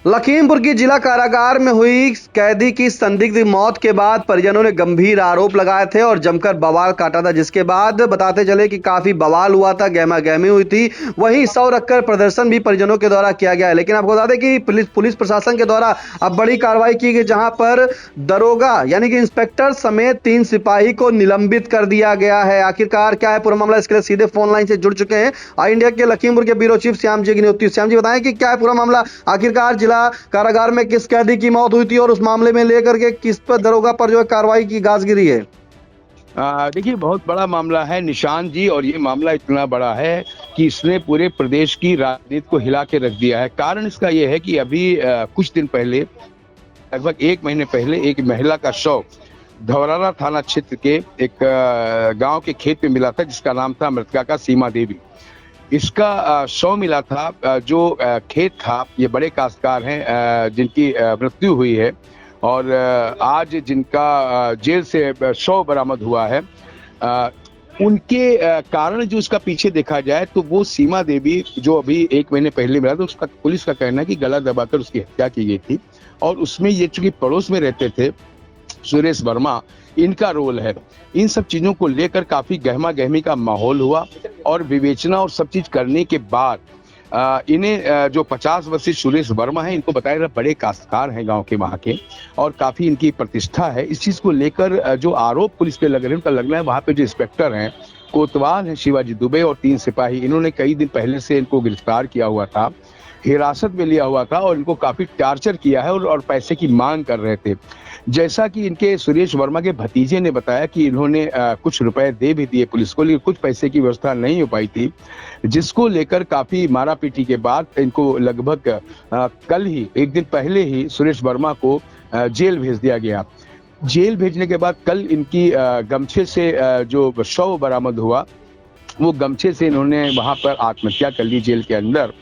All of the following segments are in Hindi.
लखीमपुर की जिला कारागार में हुई कैदी की संदिग्ध मौत के बाद परिजनों ने गंभीर आरोप लगाए थे और जमकर बवाल काटा था, जिसके बाद बताते चले कि काफी बवाल हुआ था, गहमा गहमी हुई थी। वहीं 100 रखकर प्रदर्शन भी परिजनों के द्वारा किया गया है। लेकिन आपको बता दें कि पुलिस प्रशासन के द्वारा अब बड़ी कार्रवाई की गई, जहां पर दरोगा यानी कि इंस्पेक्टर समेत 3 सिपाही को निलंबित कर दिया गया है। आखिरकार क्या है पूरा मामला, इसके लिए सीधे फोन लाइन से जुड़ चुके हैं आई इंडिया के लखीमपुर के ब्यूरो चीफ श्याम जी अग्निहोत्री। श्याम जी, बताएं कि क्या है पूरा मामला, आखिरकार जिला कारागार में किस कैदी की मौत हुई थी और उस मामले में लेकर के किस पर दरोगा पर जो है कार्रवाई की गाज गिरी है। देखिए, बहुत बड़ा मामला है निशान जी, और ये मामला इतना बड़ा है कि इसने पूरे प्रदेश की राजनीति को हिला के रख दिया है। कारण इसका ये है कि अभी कुछ दिन पहले, लगभग 1 महीने पहले, एक महिला का शव धौरारा थाना क्षेत्र के एक गांव के खेत में मिला था, जिसका नाम था मृतका का सीमा देवी। इसका शव मिला था। जो खेत था, ये बड़े काश्तकार हैं जिनकी मृत्यु हुई है, और आज जिनका जेल से शव बरामद हुआ है, उनके कारण जो उसका पीछे देखा जाए तो वो सीमा देवी जो अभी 1 महीने पहले मिला था, उसका पुलिस का कहना है कि गला दबाकर उसकी हत्या की गई थी। और उसमें ये चूंकि पड़ोस में रहते थे, सुरेश वर्मा, इनका रोल है। इन सब चीजों को लेकर काफी गहमा गहमी का माहौल हुआ, और विवेचना और सब चीज करने के बाद इन्हें जो 50 वर्षीय सुरेश वर्मा है, इनको बताया गया बड़े काश्तकार हैं गांव के वहां के, और काफी इनकी प्रतिष्ठा है। इस चीज को लेकर जो आरोप पुलिस पे लग रहे हैं, उनका लगना है वहां पे जो इंस्पेक्टर हैं, कोतवाल हैं शिवाजी दुबे, और 3 सिपाही, इन्होंने कई दिन पहले से इनको गिरफ्तार किया हुआ था, हिरासत में लिया हुआ था, और इनको काफी टार्चर किया है और पैसे की मांग कर रहे थे। जैसा कि इनके सुरेश वर्मा के भतीजे ने बताया कि इन्होंने कुछ रुपए दे भी दिए पुलिस को, लेकिन कुछ पैसे की व्यवस्था नहीं हो पाई थी, जिसको लेकर काफी मारापीटी के बाद इनको लगभग कल ही, 1 दिन पहले ही, सुरेश वर्मा को जेल भेज दिया गया। जेल भेजने के बाद कल इनकी गमछे से जो शव बरामद हुआ, वो गमछे से इन्होंने वहां पर आत्महत्या कर ली जेल के अंदर।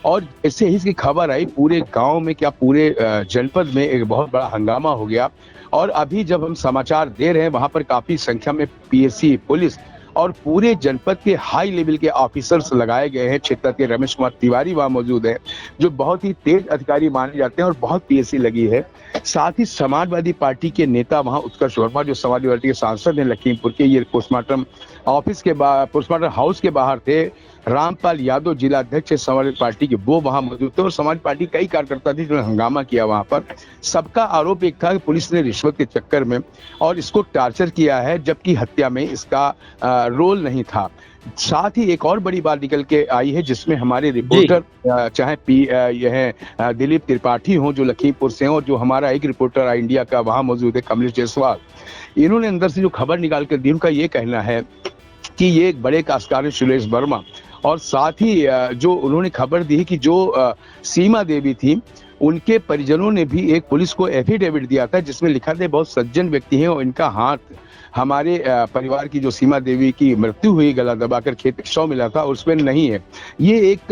और ऐसे ही इसकी खबर आई पूरे गांव में, क्या पूरे जनपद में एक बहुत बड़ा हंगामा हो गया। और अभी जब हम समाचार दे रहे हैं, वहां पर काफी संख्या में पीएससी, पुलिस और पूरे जनपद के हाई लेवल के ऑफिसर्स लगाए गए हैं। क्षेत्र के रमेश कुमार तिवारी वहां मौजूद है, जो बहुत ही तेज अधिकारी माने जाते हैं, और बहुत पीएससी लगी है। साथ ही समाजवादी पार्टी के नेता वहां, उत्कर्ष वर्मा, जो समाजवादी पार्टी के सांसद हैं लखीमपुर के, ये पोस्टमार्टम ऑफिस के पोस्टमार्टम हाउस के बाहर थे। रामपाल यादव, जिला अध्यक्ष समाजवादी पार्टी के, वो वहां मौजूद थे, और समाजवादी पार्टी कई कार्यकर्ता थे जिन्होंने हंगामा किया वहां पर। सबका आरोप एक था कि पुलिस ने रिश्वत के चक्कर में और इसको टार्चर किया है, जबकि हत्या में इसका रोल नहीं था। साथ ही एक और बड़ी बात निकल के आई है, जिसमें हमारे रिपोर्टर, चाहे यह दिलीप त्रिपाठी हो जो लखीमपुर से हैं, और जो हमारा एक रिपोर्टर आई इंडिया का वहां मौजूद है कमलेश जायसवाल, इन्होंने अंदर से जो खबर निकाल कर दी, उनका ये कहना है कि ये एक बड़े काश्तकार है सुरेश वर्मा। और साथ ही जो उन्होंने खबर दी कि जो सीमा देवी थी, उनके परिजनों ने भी एक पुलिस को एफिडेविट दिया था, जिसमें लिखा था बहुत सज्जन व्यक्ति हैं, और इनका हाथ हमारे परिवार की जो सीमा देवी की मृत्यु हुई, गला दबाकर खेत में शव मिला था, उसमें नहीं है। ये एक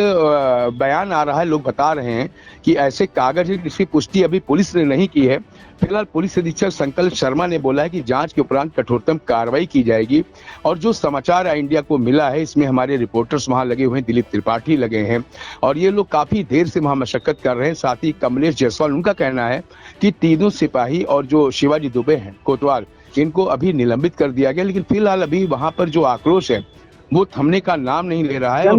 बयान आ रहा है, लोग बता रहे हैं कि ऐसे कागज है, जिसकी पुष्टि अभी पुलिस ने नहीं की है। फिलहाल पुलिस अधीक्षक संकल्प शर्मा ने बोला है कि जांच के उपरांत कठोरतम कार्रवाई की जाएगी। और जो समाचार इंडिया को मिला है, इसमें हमारे रिपोर्टर्स वहां लगे हुए हैं, दिलीप त्रिपाठी लगे हैं, और ये लोग काफी देर से वहां मशक्कत कर रहे हैं। साथ ही कमलेश जायसवाल, उनका कहना है कि तीनों सिपाही और जो शिवाजी दुबे हैं कोतवाल, इनको अभी निलंबित कर दिया गया। लेकिन फिलहाल अभी वहां पर जो आक्रोश है वो थमने का नाम नहीं ले रहा है।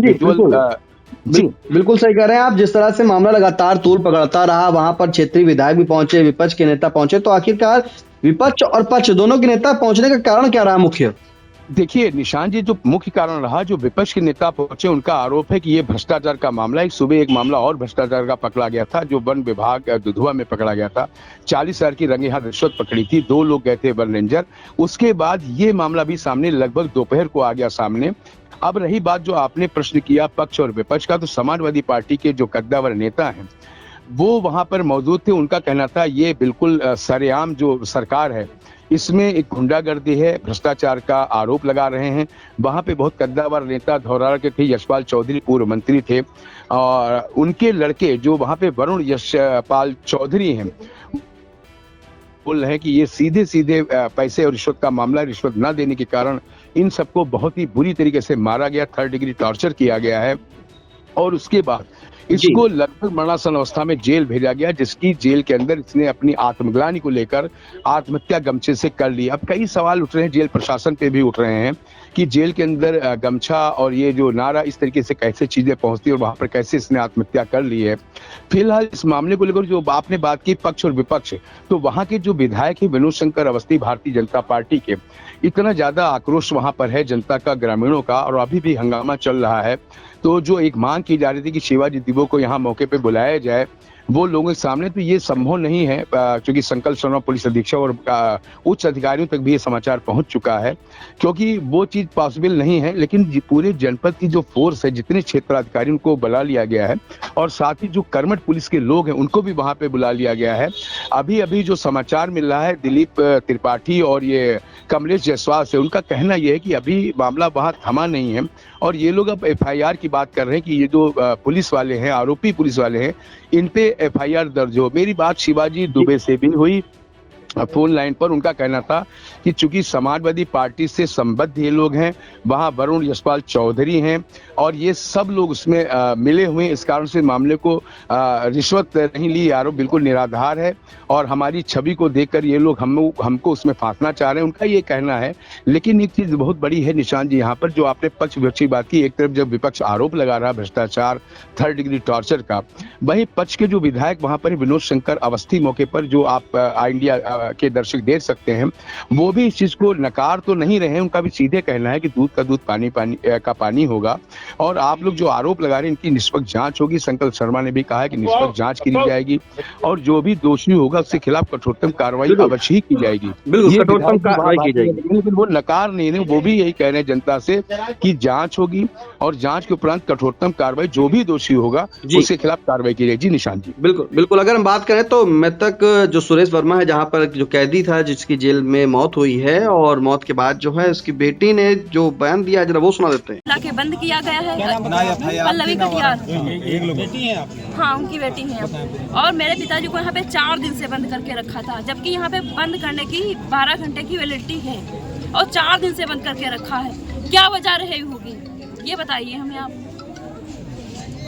बिल्कुल सही कह रहे हैं आप। जिस तरह से मामला लगातार तूल पकड़ता रहा, वहां पर क्षेत्रीय विधायक भी पहुंचे, विपक्ष के नेता पहुंचे, तो आखिरकार विपक्ष और पक्ष दोनों के नेता पहुंचने का कारण क्या रहा मुख्य? देखिए निशान जी, जो मुख्य कारण रहा, जो विपक्ष के नेता पहुंचे, उनका आरोप है कि ये भ्रष्टाचार का मामला है। सुबह एक मामला और भ्रष्टाचार का पकड़ा गया था, जो वन विभाग दुधवा में पकड़ा गया था। 40,000 की रंगे हाथ रिश्वत पकड़ी थी, 2 लोग गए थे वन रेंजर। उसके बाद ये मामला भी सामने लगभग दोपहर को आ गया सामने। अब रही बात जो आपने प्रश्न किया पक्ष और विपक्ष का, तो समाजवादी पार्टी के जो कद्दावर नेता हैं वो वहां पर मौजूद थे। उनका कहना था ये बिल्कुल सरेआम जो सरकार है, इसमें एक गुंडागर्दी है, भ्रष्टाचार का आरोप लगा रहे हैं। वहां पे बहुत कद्दावर नेता धौरारा के थे, यशपाल चौधरी पूर्व मंत्री थे, और उनके लड़के जो वहां पे वरुण यशपाल चौधरी हैं, बोल रहे हैं कि ये सीधे सीधे पैसे और रिश्वत का मामला, रिश्वत न देने के कारण इन सबको बहुत ही बुरी तरीके से मारा गया, 3rd डिग्री टॉर्चर किया गया है। और उसके बाद इसको लगभग मरणासन अवस्था में जेल भेजा गया, जिसकी जेल के अंदर इसने अपनी आत्मग्लानि को लेकर आत्महत्या गमछे से कर ली। अब कई सवाल उठ रहे हैं, जेल प्रशासन पे भी उठ रहे हैं कि जेल के अंदर गमछा और ये जो नारा इस तरीके से कैसे चीजें पहुंचती और वहां पर कैसे इसने आत्महत्या कर ली है। फिलहाल इस मामले को लेकर जो आपने बात की पक्ष और विपक्ष, तो वहां के जो विधायक है विनोद शंकर अवस्थी भारतीय जनता पार्टी के, इतना ज्यादा आक्रोश वहां पर है जनता का, ग्रामीणों का, और अभी भी हंगामा चल रहा है। तो जो एक मांग की जा रही थी कि शिवाजी दुबे को यहाँ मौके पे बुलाया जाए, वो लोगों के सामने तो ये संभव नहीं है, क्योंकि संकल्प शर्मा पुलिस अधीक्षक और उच्च अधिकारियों तक भी ये समाचार पहुंच चुका है, क्योंकि वो चीज पॉसिबल नहीं है। लेकिन पूरे जनपद की जो फोर्स है, जितने क्षेत्राधिकारी, उनको बुला लिया गया है, और साथ ही जो कर्मठ पुलिस के लोग हैं उनको भी वहां पे बुला लिया गया है। अभी अभी जो समाचार मिल रहा है दिलीप त्रिपाठी और ये कमलेश जायसवाल से, उनका कहना यह है कि अभी मामला वहां थमा नहीं है, और ये लोग अब एफआईआर की बात कर रहे हैं कि ये जो पुलिस वाले हैं, आरोपी पुलिस वाले हैं, इन पे एफआईआर दर्ज हो। मेरी बात शिवाजी दुबे से भी हुई फोन लाइन पर। उनका कहना था कि चूंकि समाजवादी पार्टी से संबद्ध ये लोग हैं, वहां वरुण यशपाल चौधरी हैं, और ये सब लोग उसमें मिले हुए हैं, इस कारण से मामले को रिश्वत नहीं ली, आरोप बिल्कुल निराधार है, और हमारी छवि को देखकर ये लोग हमको उसमें फांसना चाह रहे हैं, उनका ये कहना है। लेकिन एक चीज बहुत बड़ी है निशान जी, यहाँ पर जो आपने पक्ष विपक्ष की बात की, एक तरफ जब विपक्ष आरोप लगा रहा भ्रष्टाचार, 3rd डिग्री टॉर्चर का, वहीं पक्ष के जो विधायक वहां पर विनोद शंकर अवस्थी मौके पर, जो आप इंडिया के दर्शक देख सकते हैं, वो भी इस चीज को नकार तो नहीं रहे हैं। उनका भी सीधे कहना है कि दूध का दूध पानी का पानी होगा, और आप लोग जो आरोप लगा रहे हैं इनकी निष्पक्ष जांच होगी। संकल्प शर्मा ने भी कहा है कि निष्पक्ष जांच की जाएगी, और जो भी दोषी होगा उसके खिलाफ कठोरतम कार्रवाई अवश्य ही की जाएगी। बिल्कुल कठोरतम कार्रवाई की जाएगी, लेकिन वो नकार नहीं रहे, वो भी यही कह रहे हैं जनता से कि जांच होगी, और जांच के उपरांत कठोरतम कार्रवाई, जो भी दोषी होगा उसके खिलाफ कार्रवाई की जाएगी। निशान जी बिल्कुल बिल्कुल। अगर हम बात करें तो मृतक जो सुरेश वर्मा है, जहां पर जो कैदी था जिसकी जेल में मौत हुई है, और मौत के बाद जो है उसकी बेटी ने जो बयान दिया, जरा वो सुना देते हैं। लाके बंद किया गया है पल्लवी कटियार, हाँ उनकी बेटी है। और मेरे पिताजी को यहाँ पे 4 दिन से बंद करके रखा था, जबकि यहाँ पे बंद करने की 12 घंटे की वैलिडिटी है, और 4 दिन से बंद करके रखा है। क्या वजह रही होगी ये बताइए हमें आप।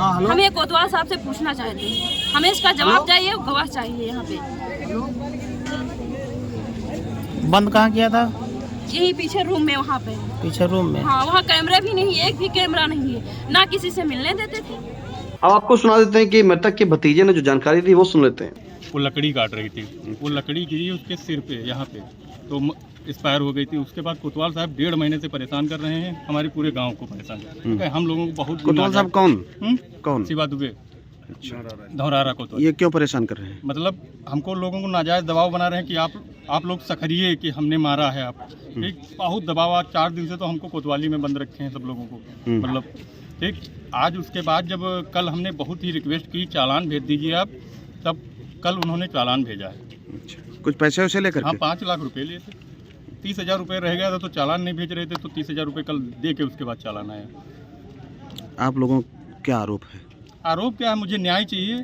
हमें कोतवाल साहब से पूछना चाहते हैं, हमें इसका जवाब चाहिए, गवाह चाहिए। यहाँ पे बंद कहाँ किया था? यही पीछे रूम में, वहाँ पे पीछे रूम में। हाँ, वहाँ कैमरा भी नहीं है, एक भी कैमरा नहीं है, ना किसी से मिलने देते थे। अब आपको सुना देते हैं कि मृतक के भतीजे ने जो जानकारी दी वो सुन लेते हैं। वो लकड़ी काट रही थी, वो लकड़ी गिरी उसके सिर पे, यहाँ पे तो एक्सपायर हो गई थी। उसके बाद कोतवाल साहब 1.5 महीने से परेशान कर रहे हैं, हमारे पूरे गांव को परेशान कर रहे हैं। हम लोगों को बहुत। कोतवाल साहब कौन? शिवा दुबे, धौरारा कोतवाल। ये क्यों परेशान कर रहे हैं? मतलब हमको लोगों को नाजायज दबाव बना रहे हैं कि आप लोग सखरिए कि हमने मारा है आप, ठीक। बहुत दबाव, 4 दिन से तो हमको कोतवाली में बंद रखे हैं सब लोगों को, मतलब ठीक। आज उसके बाद जब कल हमने बहुत ही रिक्वेस्ट की चालान भेज दीजिए आप, तब कल उन्होंने चालान भेजा है। कुछ पैसे वैसे लेकर? हाँ, 5 लाख रुपए लिए थे। 30,000 रुपये रह गया था तो चालान नहीं भेज रहे थे, तो 30,000 रुपये कल दे के उसके बाद चालान आया। आप लोगों क्या आरोप है? आरोप क्या है, मुझे न्याय चाहिए।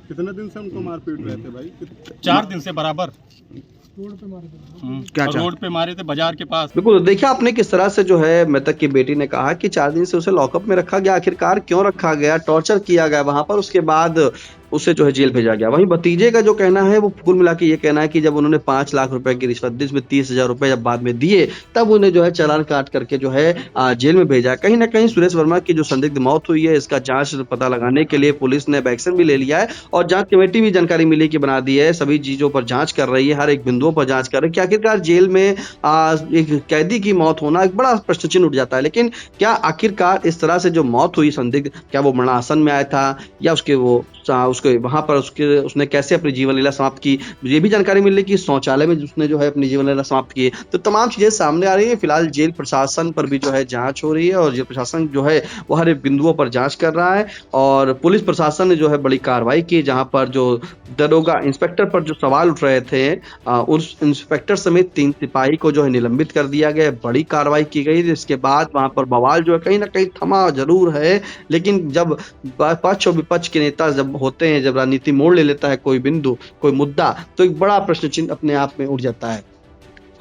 कितने दिन से उनको मारपीट रहे थे भाई? 4 दिन से बराबर रोड पे मारे थे। क्या रोड पे मारे थे, बाजार के पास। बिल्कुल, देखिए आपने किस तरह से जो है मृतक की बेटी ने कहा कि 4 दिन से उसे लॉकअप में रखा गया, आखिरकार क्यों रखा गया, टॉर्चर किया गया वहां पर, उसके बाद उसे जो है जेल भेजा गया। वहीं भतीजे का जो कहना है वो कुल मिला के ये कहना है कि जब उन्होंने 5 लाख रुपए की रिश्वत दी, इसमें 30,000 रुपए जब बाद में दिए, तब उन्हें जो है चालान काट करके जो है जेल में भेजा। कहीं ना कहीं सुरेश वर्मा की जो संदिग्ध मौत हुई है, इसका जांच पता लगाने के लिए पुलिस ने एक्शन भी ले लिया है, और जांच कमेटी भी जानकारी मिली कि बना दी है, सभी चीजों पर जांच कर रही है, हर एक बिंदुओं पर जांच कर रही है कि आखिरकार जेल में एक कैदी की मौत होना एक बड़ा प्रश्न चिन्ह उठ जाता है। लेकिन क्या आखिरकार इस तरह से जो मौत हुई संदिग्ध, क्या वो मरणासन में आया था, या उसके वहां पर उसने कैसे अपनी जीवन लीला समाप्त की, ये भी जानकारी मिल रही कि शौचालय में उसने जो है अपनी जीवन लीला समाप्त की। तो तमाम चीजें सामने आ रही है। फिलहाल जेल प्रशासन पर भी जो है जांच हो रही है, और जेल प्रशासन जो है वो हर एक बिंदुओं पर जांच कर रहा है, और पुलिस प्रशासन ने जो है बड़ी कार्रवाई की, जहां पर जो दरोगा इंस्पेक्टर पर जो सवाल उठ रहे थे, उस इंस्पेक्टर समेत 3 सिपाही को जो है निलंबित कर दिया गया। बड़ी कार्रवाई की गई। इसके बाद वहां पर बवाल जो है कहीं ना कहीं थमा जरूर है, लेकिन जब पक्ष और विपक्ष के नेता जब होते हैं, जब राजनीति मोड़ ले लेता है कोई बिंदु, कोई मुद्दा, तो एक बड़ा प्रश्न चिन्ह अपने आप में उठ जाता है।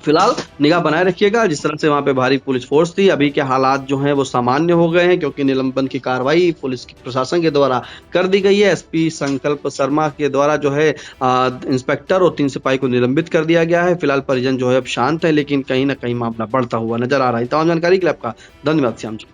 फिलहाल निगाह बनाए रखिएगा। जिस तरह से वहां पे भारी पुलिस फोर्स थी, अभी के हालात जो हैं वो सामान्य हो गए हैं क्योंकि निलंबन की कार्रवाई पुलिस की प्रशासन के द्वारा कर दी गई है। एसपी संकल्प शर्मा के द्वारा जो है इंस्पेक्टर और 3 सिपाही को निलंबित कर दिया गया है। फिलहाल परिजन जो है अब शांत है, लेकिन कहीं ना कहीं मामला बढ़ता हुआ नजर आ रहा है। तमाम जानकारी के लिए आपका धन्यवाद श्याम जी।